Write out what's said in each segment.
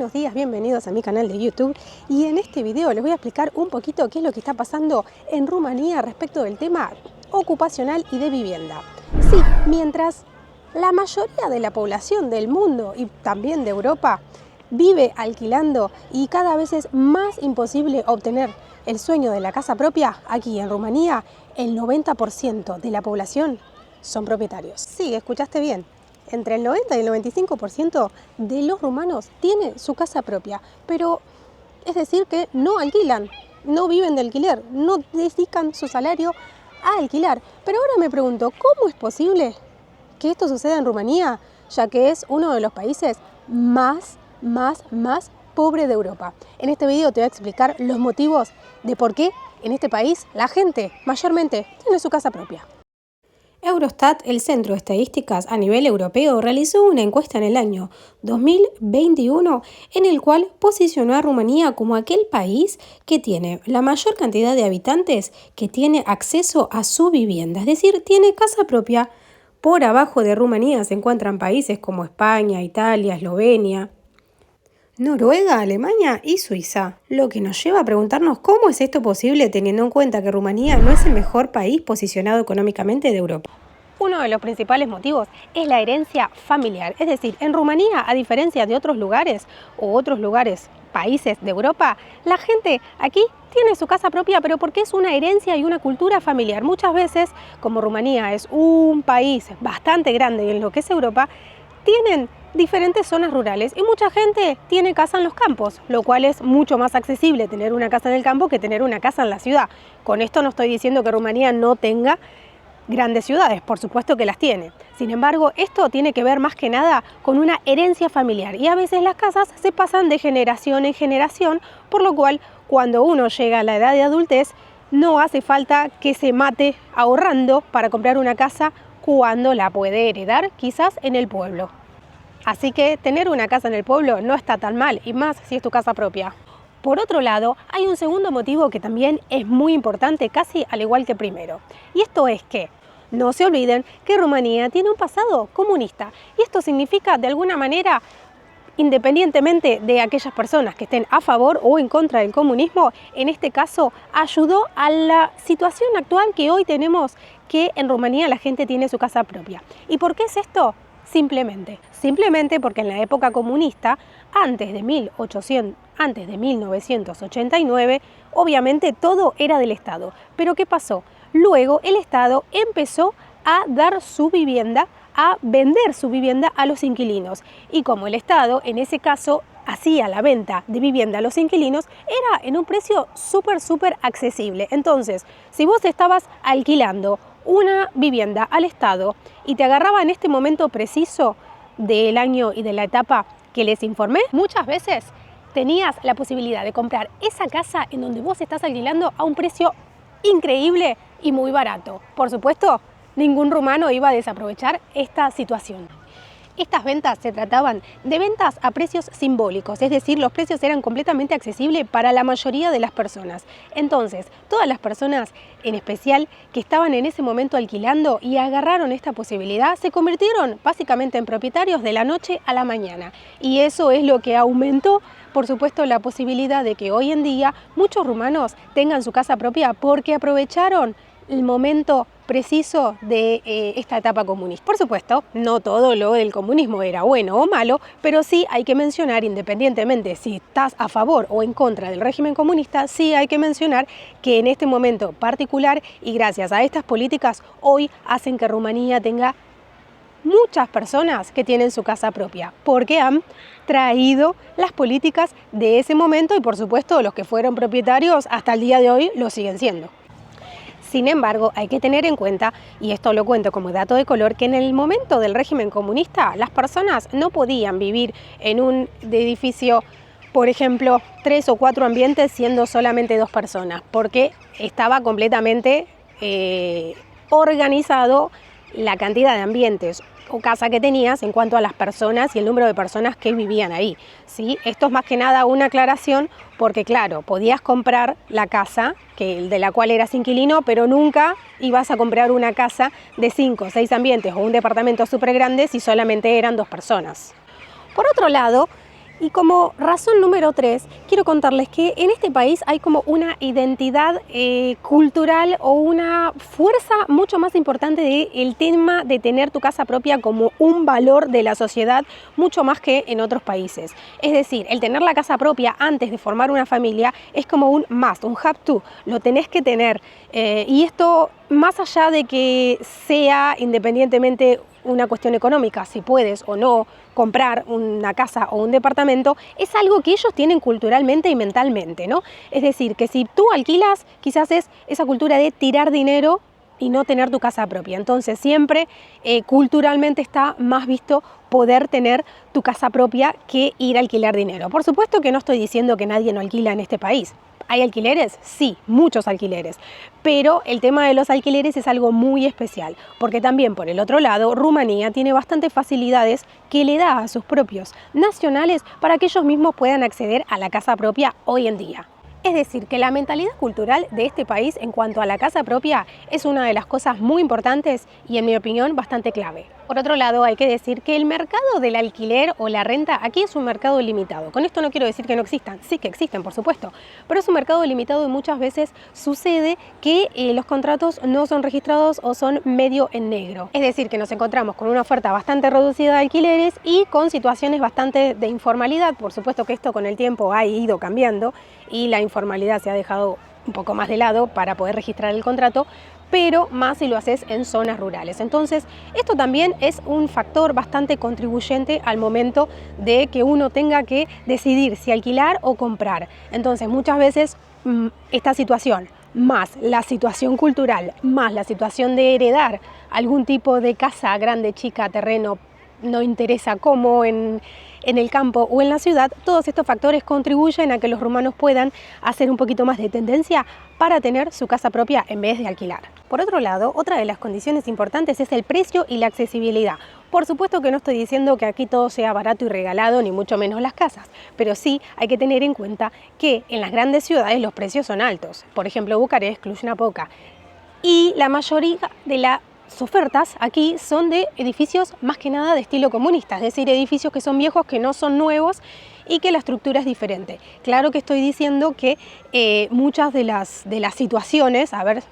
buenos días, bienvenidos a mi canal de YouTube y en este video les voy a explicar un poquito qué es lo que está pasando en Rumanía respecto del tema ocupacional y de vivienda. Sí, mientras la mayoría de la población del mundo y también de Europa vive alquilando y cada vez es más imposible obtener el sueño de la casa propia, aquí en Rumanía el 90% de la población son propietarios. Sí, escuchaste bien. Entre el 90 y el 95% de los rumanos tiene su casa propia, pero es decir que no alquilan, no viven de alquiler, no dedican su salario a alquilar. Pero ahora me pregunto, ¿cómo es posible que esto suceda en Rumanía, ya que es uno de los países más pobre de Europa? En este video te voy a explicar los motivos de por qué en este país la gente mayormente tiene su casa propia. Eurostat, el Centro de Estadísticas a nivel europeo, realizó una encuesta en el año 2021 en el cual posicionó a Rumanía como aquel país que tiene la mayor cantidad de habitantes que tiene acceso a su vivienda, es decir, tiene casa propia. Por abajo de Rumanía se encuentran países como España, Italia, Eslovenia, Noruega, Alemania y Suiza, lo que nos lleva a preguntarnos cómo es esto posible teniendo en cuenta que Rumanía no es el mejor país posicionado económicamente de Europa. Uno de los principales motivos es la herencia familiar, es decir, en Rumanía, a diferencia de otros lugares o otros lugares, países de Europa, la gente aquí tiene su casa propia, pero porque es una herencia y una cultura familiar. Muchas veces, como Rumanía es un país bastante grande en lo que es Europa, tienen diferentes zonas rurales y mucha gente tiene casa en los campos, lo cual es mucho más accesible tener una casa en el campo que tener una casa en la ciudad. Con esto no estoy diciendo que Rumanía no tenga grandes ciudades, por supuesto que las tiene. Sin embargo, esto tiene que ver más que nada con una herencia familiar y a veces las casas se pasan de generación en generación, por lo cual cuando uno llega a la edad de adultez no hace falta que se mate ahorrando para comprar una casa cuando la puede heredar quizás en el pueblo. Así que tener una casa en el pueblo no está tan mal, y más si es tu casa propia. Por otro lado, hay un segundo motivo que también es muy importante, casi al igual que primero. Y esto es que no se olviden que Rumanía tiene un pasado comunista. Y esto significa, de alguna manera, independientemente de aquellas personas que estén a favor o en contra del comunismo, en este caso ayudó a la situación actual que hoy tenemos, que en Rumanía la gente tiene su casa propia. ¿Y por qué es esto? Simplemente porque en la época comunista, antes de 1989, obviamente todo era del Estado. ¿Pero qué pasó? Luego el Estado empezó a dar su vivienda, a vender su vivienda a los inquilinos. Y como el Estado, en ese caso, hacía la venta de vivienda a los inquilinos, era en un precio súper accesible. Entonces, si vos estabas alquilando una vivienda al Estado y te agarraba en este momento preciso del año y de la etapa que les informé, muchas veces tenías la posibilidad de comprar esa casa en donde vos estás alquilando a un precio increíble y muy barato. Por supuesto, ningún rumano iba a desaprovechar esta situación. Estas ventas se trataban de ventas a precios simbólicos, es decir, los precios eran completamente accesibles para la mayoría de las personas. Entonces, todas las personas, en especial que estaban en ese momento alquilando y agarraron esta posibilidad, se convirtieron básicamente en propietarios de la noche a la mañana. Y eso es lo que aumentó, por supuesto, la posibilidad de que hoy en día muchos rumanos tengan su casa propia porque aprovecharon el momento preciso de esta etapa comunista. Por supuesto, no todo lo del comunismo era bueno o malo, pero sí hay que mencionar, independientemente si estás a favor o en contra del régimen comunista, sí hay que mencionar que en este momento particular y gracias a estas políticas hoy hacen que Rumanía tenga muchas personas que tienen su casa propia, porque han traído las políticas de ese momento y por supuesto los que fueron propietarios hasta el día de hoy lo siguen siendo. Sin embargo, hay que tener en cuenta, y esto lo cuento como dato de color, que en el momento del régimen comunista las personas no podían vivir en un edificio, por ejemplo, 3 o 4 ambientes siendo solamente 2 personas, porque estaba completamente organizado la cantidad de ambientes o casa que tenías en cuanto a las personas y el número de personas que vivían ahí, ¿sí? Esto es más que nada una aclaración porque, claro, podías comprar la casa de la cual eras inquilino, pero nunca ibas a comprar una casa de 5 o 6 ambientes o un departamento súper grande si solamente eran 2 personas. Por otro lado, Y como razón número 3, quiero contarles que en este país hay como una identidad cultural o una fuerza mucho más importante del tema de tener tu casa propia como un valor de la sociedad, mucho más que en otros países. Es decir, el tener la casa propia antes de formar una familia es como un must, un have to, lo tenés que tener. Y esto, más allá de que sea independientemente una cuestión económica, si puedes o no comprar una casa o un departamento, es algo que ellos tienen culturalmente y mentalmente, ¿no? Es decir, que si tú alquilas, quizás es esa cultura de tirar dinero y no tener tu casa propia. Entonces siempre culturalmente está más visto poder tener tu casa propia que ir a alquilar dinero. Por supuesto que no estoy diciendo que nadie no alquila en este país. ¿Hay alquileres? Sí, muchos alquileres, pero el tema de los alquileres es algo muy especial, porque también por el otro lado, Rumanía tiene bastantes facilidades que le da a sus propios nacionales para que ellos mismos puedan acceder a la casa propia hoy en día. Es decir, que la mentalidad cultural de este país en cuanto a la casa propia es una de las cosas muy importantes y, en mi opinión, bastante clave. Por otro lado, hay que decir que el mercado del alquiler o la renta aquí es un mercado limitado. Con esto no quiero decir que no existan, sí que existen, por supuesto, pero es un mercado limitado y muchas veces sucede que los contratos no son registrados o son medio en negro. Es decir, que nos encontramos con una oferta bastante reducida de alquileres y con situaciones bastante de informalidad. Por supuesto que esto con el tiempo ha ido cambiando y la informalidad se ha dejado un poco más de lado para poder registrar el contrato, pero más si lo haces en zonas rurales. Entonces, esto también es un factor bastante contribuyente al momento de que uno tenga que decidir si alquilar o comprar. Entonces, muchas veces esta situación, más la situación cultural, más la situación de heredar algún tipo de casa grande, chica, terreno, no interesa cómo en el campo o en la ciudad, todos estos factores contribuyen a que los rumanos puedan hacer un poquito más de tendencia para tener su casa propia en vez de alquilar. Por otro lado, otra de las condiciones importantes es el precio y la accesibilidad. Por supuesto que no estoy diciendo que aquí todo sea barato y regalado, ni mucho menos las casas, pero sí hay que tener en cuenta que en las grandes ciudades los precios son altos. Por ejemplo, Bucarest, Cluj-Napoca, y la mayoría de las ofertas aquí son de edificios más que nada de estilo comunista, es decir, edificios que son viejos, que no son nuevos y que la estructura es diferente. Claro que estoy diciendo que muchas de las situaciones, a ver,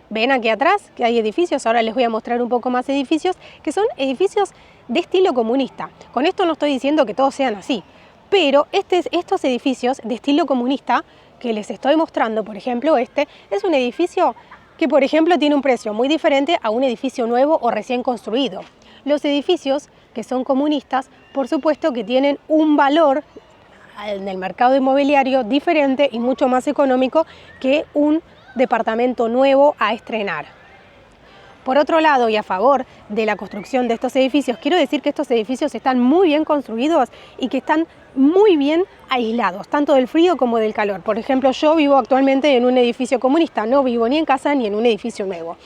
ven aquí atrás que hay edificios, ahora les voy a mostrar un poco más edificios, que son edificios de estilo comunista. Con esto no estoy diciendo que todos sean así, pero estos edificios de estilo comunista que les estoy mostrando, por ejemplo, este es un edificio que, por ejemplo, tiene un precio muy diferente a un edificio nuevo o recién construido. Los edificios que son comunistas, por supuesto que tienen un valor en el mercado inmobiliario diferente y mucho más económico que un departamento nuevo a estrenar. Por otro lado, y a favor de la construcción de estos edificios, quiero decir que estos edificios están muy bien construidos y que están muy bien aislados, tanto del frío como del calor. Por ejemplo, yo vivo actualmente en un edificio comunista, no vivo ni en casa ni en un edificio nuevo.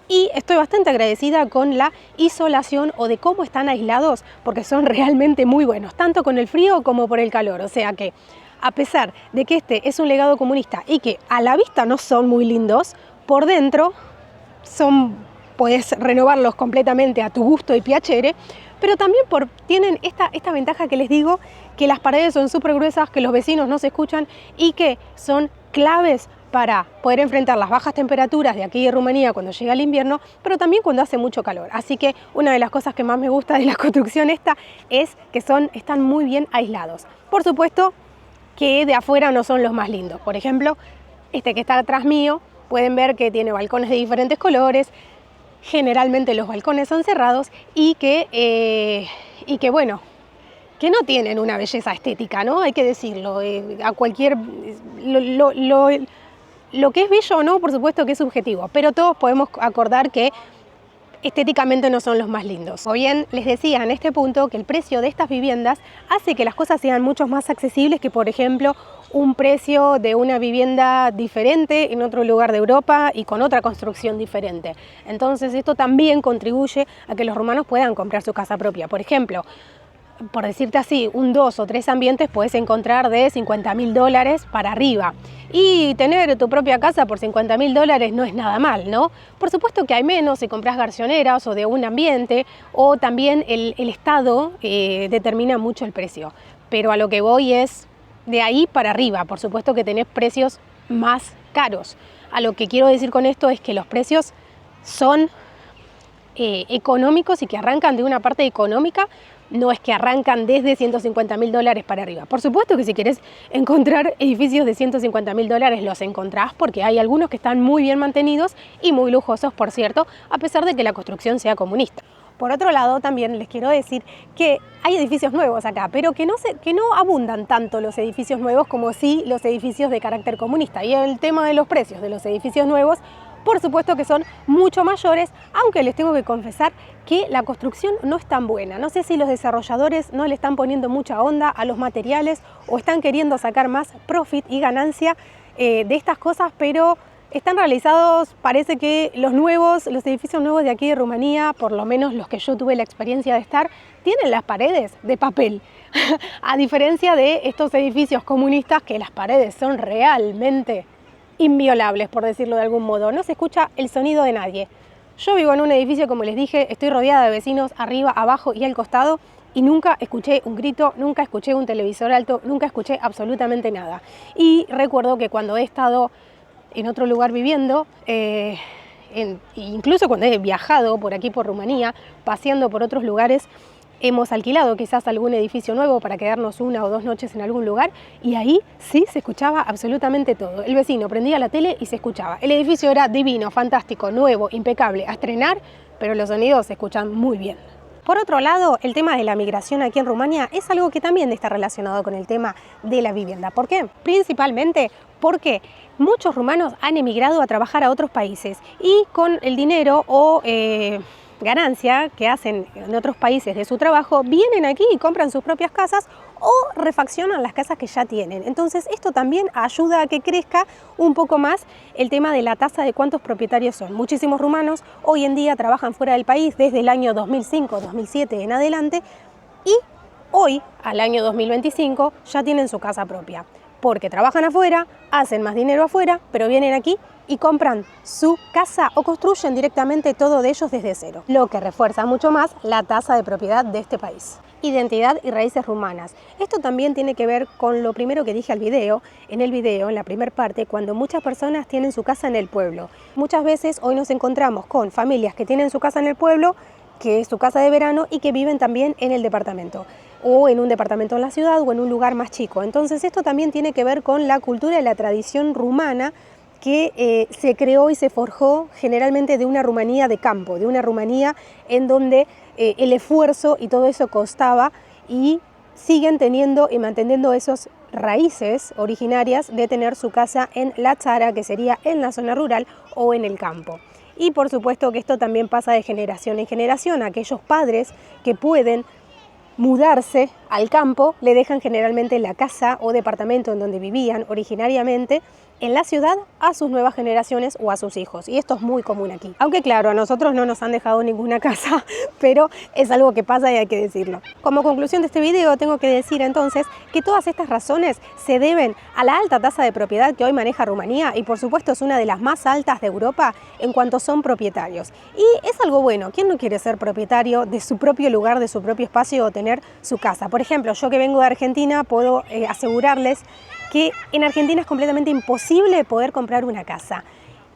Y estoy bastante agradecida con la isolación o de cómo están aislados, porque son realmente muy buenos, tanto con el frío como por el calor. O sea que, a pesar de que este es un legado comunista y que a la vista no son muy lindos, por dentro puedes renovarlos completamente a tu gusto y piacere, pero también tienen esta ventaja que les digo, que las paredes son súper gruesas, que los vecinos no se escuchan y que son claves para poder enfrentar las bajas temperaturas de aquí de Rumanía cuando llega el invierno, pero también cuando hace mucho calor. Así que una de las cosas que más me gusta de la construcción esta es que están muy bien aislados. Por supuesto que de afuera no son los más lindos. Por ejemplo, este que está atrás mío, pueden ver que tiene balcones de diferentes colores. Generalmente los balcones son cerrados y que bueno, que no tienen una belleza estética, ¿no? Hay que decirlo. A cualquier lo que es bello o no, por supuesto que es subjetivo, pero todos podemos acordar que estéticamente no son los más lindos. O bien, les decía en este punto que el precio de estas viviendas hace que las cosas sean mucho más accesibles que, por ejemplo, un precio de una vivienda diferente en otro lugar de Europa y con otra construcción diferente. Entonces esto también contribuye a que los rumanos puedan comprar su casa propia. Por ejemplo, por decirte así, un 2 o 3 ambientes puedes encontrar de $50.000 para arriba. Y tener tu propia casa por $50.000 no es nada mal, ¿no? Por supuesto que hay menos si compras garzoneras o de un ambiente, o también el Estado determina mucho el precio. pero a lo que voy es de ahí para arriba. Por supuesto que tenés precios más caros. A lo que quiero decir con esto es que los precios son económicos y que arrancan de una parte económica, no es que arrancan desde $150.000 para arriba. Por supuesto que si querés encontrar edificios de $150.000 los encontrás, porque hay algunos que están muy bien mantenidos y muy lujosos, por cierto, a pesar de que la construcción sea comunista. Por otro lado, también les quiero decir que hay edificios nuevos acá, pero que no abundan tanto los edificios nuevos como sí los edificios de carácter comunista. Y el tema de los precios de los edificios nuevos, por supuesto que son mucho mayores, aunque les tengo que confesar que la construcción no es tan buena. No sé si los desarrolladores no le están poniendo mucha onda a los materiales o están queriendo sacar más profit y ganancia de estas cosas, pero están realizados, parece que los edificios nuevos de aquí de Rumanía, por lo menos los que yo tuve la experiencia de estar, tienen las paredes de papel. A diferencia de estos edificios comunistas que las paredes son realmente inviolables, por decirlo de algún modo. No se escucha el sonido de nadie. Yo vivo en un edificio, como les dije, estoy rodeada de vecinos arriba, abajo y al costado y nunca escuché un grito, nunca escuché un televisor alto, nunca escuché absolutamente nada. Y recuerdo que cuando he estado en otro lugar viviendo, incluso cuando he viajado por aquí por Rumanía, paseando por otros lugares, hemos alquilado quizás algún edificio nuevo para quedarnos 1 o 2 noches en algún lugar y ahí sí se escuchaba absolutamente todo. El vecino prendía la tele y se escuchaba. El edificio era divino, fantástico, nuevo, impecable, a estrenar, pero los sonidos se escuchan muy bien. Por otro lado, el tema de la migración aquí en Rumania es algo que también está relacionado con el tema de la vivienda. ¿Por qué? Principalmente porque muchos rumanos han emigrado a trabajar a otros países y con el dinero o ganancia que hacen en otros países de su trabajo, vienen aquí y compran sus propias casas o refaccionan las casas que ya tienen. Entonces esto también ayuda a que crezca un poco más el tema de la tasa de cuántos propietarios son. Muchísimos rumanos hoy en día trabajan fuera del país desde el año 2005, 2007 en adelante y hoy, al año 2025, ya tienen su casa propia. Porque trabajan afuera, hacen más dinero afuera, pero vienen aquí y compran su casa o construyen directamente todo de ellos desde cero, lo que refuerza mucho más la tasa de propiedad de este país. Identidad y raíces rumanas. Esto también tiene que ver con lo primero que dije en la primera parte, cuando muchas personas tienen su casa en el pueblo. Muchas veces hoy nos encontramos con familias que tienen su casa en el pueblo, que es su casa de verano y que viven también en el departamento o en un departamento en la ciudad o en un lugar más chico. Entonces esto también tiene que ver con la cultura y la tradición rumana que se creó y se forjó generalmente de una Rumanía de campo, de una Rumanía en donde el esfuerzo y todo eso costaba y siguen teniendo y manteniendo esas raíces originarias de tener su casa en la țară, que sería en la zona rural o en el campo. Y por supuesto que esto también pasa de generación en generación. Aquellos padres que pueden mudarse al campo le dejan generalmente la casa o departamento en donde vivían originariamente en la ciudad a sus nuevas generaciones o a sus hijos. Y esto es muy común aquí. Aunque claro, a nosotros no nos han dejado ninguna casa, pero es algo que pasa y hay que decirlo. Como conclusión de este video tengo que decir entonces que todas estas razones se deben a la alta tasa de propiedad que hoy maneja Rumanía y por supuesto es una de las más altas de Europa en cuanto son propietarios. Y es algo bueno. ¿Quién no quiere ser propietario de su propio lugar, de su propio espacio o tener su casa? Por ejemplo, yo que vengo de Argentina puedo asegurarles que en Argentina es completamente imposible poder comprar una casa.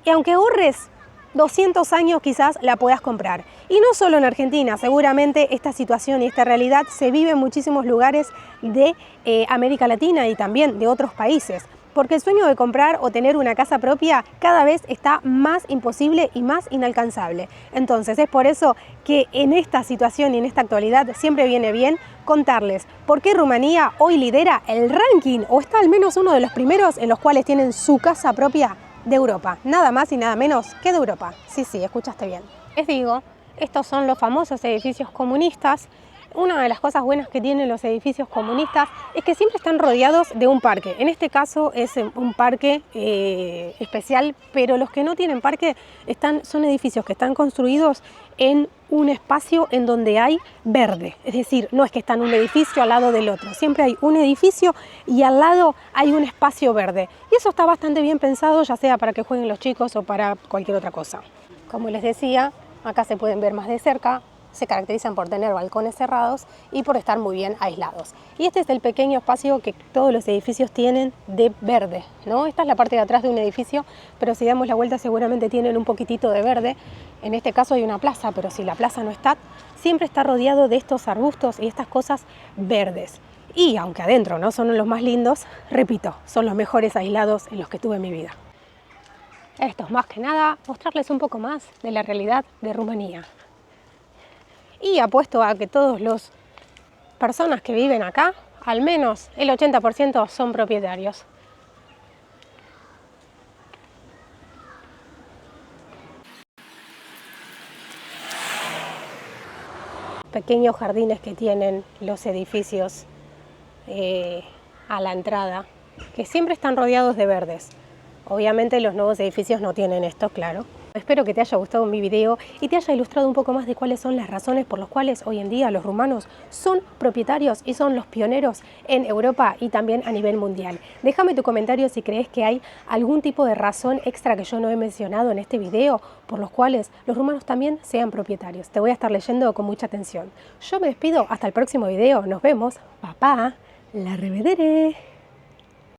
Y aunque ahorres 200 años quizás la puedas comprar. Y no solo en Argentina, seguramente esta situación y esta realidad se vive en muchísimos lugares de América Latina y también de otros países. Porque el sueño de comprar o tener una casa propia cada vez está más imposible y más inalcanzable. Entonces es por eso que en esta situación y en esta actualidad siempre viene bien contarles por qué Rumanía hoy lidera el ranking o está al menos uno de los primeros en los cuales tienen su casa propia de Europa. Nada más y nada menos que de Europa. Sí, escuchaste bien. Les digo, estos son los famosos edificios comunistas. Una de las cosas buenas que tienen los edificios comunistas es que siempre están rodeados de un parque. En este caso es un parque especial, pero los que no tienen parque son edificios que están construidos en un espacio en donde hay verde. Es decir, no es que están un edificio al lado del otro. Siempre hay un edificio y al lado hay un espacio verde. Y eso está bastante bien pensado, ya sea para que jueguen los chicos o para cualquier otra cosa. Como les decía, acá se pueden ver más de cerca se caracterizan por tener balcones cerrados y por estar muy bien aislados. Y este es el pequeño espacio que todos los edificios tienen de verde, ¿no? Esta es la parte de atrás de un edificio, pero si damos la vuelta seguramente tienen un poquitito de verde. En este caso hay una plaza, pero si la plaza no está, siempre está rodeado de estos arbustos y estas cosas verdes. Y aunque adentro no son los más lindos, repito, son los mejores aislados en los que tuve en mi vida. Esto es más que nada mostrarles un poco más de la realidad de Rumanía. Y apuesto a que todas las personas que viven acá, al menos el 80% son propietarios. Pequeños jardines que tienen los edificios a la entrada, que siempre están rodeados de verdes. Obviamente los nuevos edificios no tienen esto, claro. Espero que te haya gustado mi video y te haya ilustrado un poco más de cuáles son las razones por las cuales hoy en día los rumanos son propietarios y son los pioneros en Europa y también a nivel mundial. Déjame tu comentario si crees que hay algún tipo de razón extra que yo no he mencionado en este video por los cuales los rumanos también sean propietarios. Te voy a estar leyendo con mucha atención. Yo me despido hasta el próximo video. Nos vemos. Papá, la revedere.